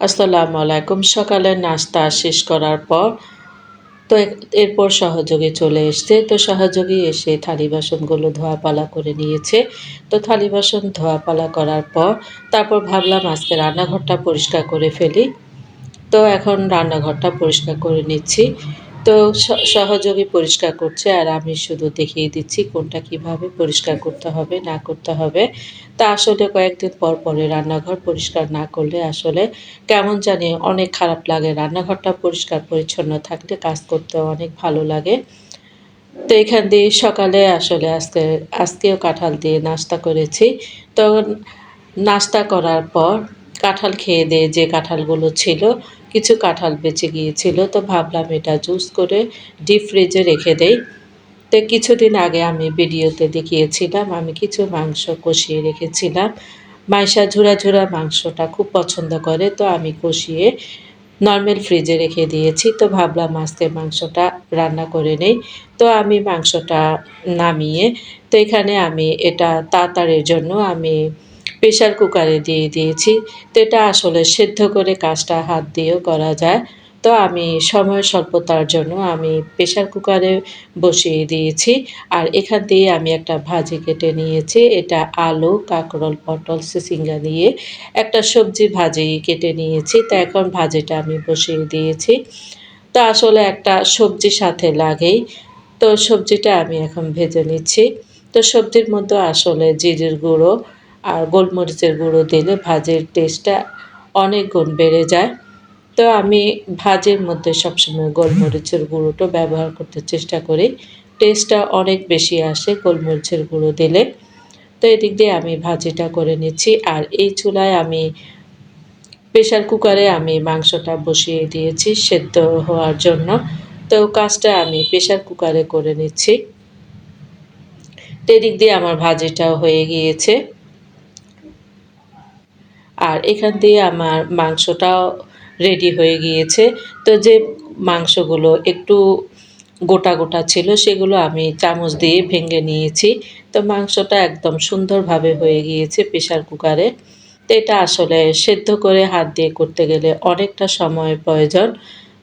আসসালামু আলাইকুম। সকালের নাস্তা শেষ করার পর তো এরপর সহযোগী চলে এসছে। তো সহযোগী এসে থালি বাসনগুলো ধোয়া-পালা করে নিয়েছে। তো থালি বাসন ধোয়া-পালা করার পর তারপর ভাবলাম আজকে রান্নাঘরটা পরিষ্কার করে ফেলি। তো এখন রান্নাঘরটা পরিষ্কার করে নিচ্ছি। তো সহযোগী পরিষ্কার করছে আর আমি শুধু দেখিয়ে দিচ্ছি কোনটা কিভাবে পরিষ্কার করতে হবে, না করতে হবে। তা আসলে কয়েকদিন পর পরে রান্নাঘর পরিষ্কার না করলে আসলে কেমন জানি অনেক খারাপ লাগে। রান্নাঘরটা পরিষ্কার পরিচ্ছন্ন থাকলে কাজ করতেও অনেক ভালো লাগে। তো এখান দিয়ে সকালে আসলে আজকেও কাঁঠাল দিয়ে নাস্তা করেছি। তো নাস্তা করার পর কাঁঠাল খেয়ে দিয়ে যে কাঁঠালগুলো ছিল, কিছু কাঁঠাল বেঁচে গিয়েছিল। তো ভাবলাম এটা জুস করে ডিপ ফ্রিজে রেখে দেই। তো কিছুদিন আগে আমি ভিডিওতে দেখিয়েছিলাম আমি কিছু মাংস কষিয়ে রেখেছিলাম। মাইশা ঝুরা, ঝুরা মাংসটা খুব পছন্দ করে। তো আমি কষিয়ে নরমাল ফ্রিজে রেখে দিয়েছি। তো ভাবলাম আজকে মাংসটা রান্না করে নেই। তো আমি মাংসটা নামিয়ে তো এখানে আমি এটা তাড়াতাড়ির জন্য আমি প্রেশার কুকারে দিয়ে দিয়েছি। তো এটা আসলে সেদ্ধ করে কাজটা হাত দিয়েও করা যায়। তো আমি সময় স্বল্পতার জন্য আমি প্রেশার কুকারে বসিয়ে দিয়েছি। আর এখান দিয়ে আমি একটা ভাজি কেটে নিয়েছি। এটা আলু, কাঁকরোল, পটল, চিচিঙ্গা দিয়ে একটা সবজি ভাজি কেটে নিয়েছি। তো এখন ভাজিটা আমি বসিয়ে দিয়েছি। তো আসলে একটা সবজি সাথে লাগেই। তো সবজিটা আমি এখন ভেজে নিচ্ছি। তো সবজির মধ্যে আসলে জিরের গুঁড়ো আর গোলমরিচের গুঁড়ো দিলে ভাজির টেস্টটা অনেক গুণ বেড়ে যায়। তো আমি ভাজির মধ্যে সবসময় গোলমরিচের গুঁড়োটা ব্যবহার করতে চেষ্টা করি। টেস্টটা অনেক বেশি আসে গোলমরিচের গুঁড়ো দিলে। তো এদিক দিয়ে আমি ভাজিটা করে নিচ্ছি। আর এই চুলায় আমি প্রেশার কুকারে আমি মাংসটা বসিয়ে দিয়েছি সেদ্ধ হওয়ার জন্য। তো কাজটা আমি প্রেশার কুকারে করে নিচ্ছি। তো এদিক দিয়ে আমার ভাজিটাও হয়ে গিয়েছে। আর এখান দিয়ে আমার মাংসটাও রেডি হয়ে গিয়েছে। তো যে মাংসগুলো একটু গোটা, গোটা ছিল সেগুলো আমি চামচ দিয়ে ভেঙে নিয়েছি। তো মাংসটা একদম সুন্দরভাবে হয়ে গিয়েছে প্রেশার কুকারে। তো এটা আসলে সেদ্ধ করে হাত দিয়ে করতে গেলে অনেকটা সময়ের প্রয়োজন।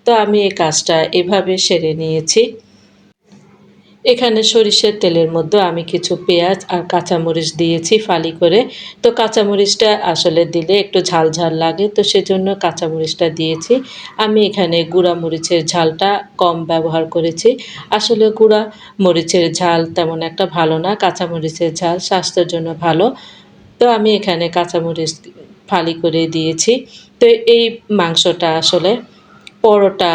তো আমি এই কাজটা এভাবে সেরে নিয়েছি। এখানে সরিষার তেলের মধ্যে আমি কিছু পেঁয়াজ আর কাঁচামরিচ দিয়েছি ফালি করে। তো কাঁচামরিচটা আসলে দিলে একটু ঝাল, ঝাল লাগে। তো সেজন্য কাঁচামরিচটা দিয়েছি। আমি এখানে গুঁড়া মরিচের ঝালটা কম ব্যবহার করেছি। আসলে গুঁড়া মরিচের ঝাল তেমন একটা ভালো না। কাঁচামরিচের ঝাল স্বাস্থ্যের জন্য ভালো। তো আমি এখানে কাঁচামরিচ ফালি করে দিয়েছি। তো এই মাংসটা আসলে পরোটা,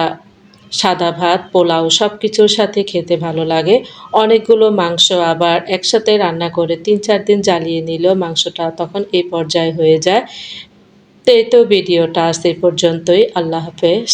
সাদা ভাত, পোলাও সবকিছুর সাথে খেতে ভালো লাগে। অনেকগুলো মাংস আবার একসাথে রান্না করে ৩-৪ দিন জ্বালিয়ে নিলেও মাংসটা তখন এই পর্যায়ে হয়ে যায়। তো এই তো ভিডিওটা আজ এই পর্যন্তই। আল্লাহ হাফেজ।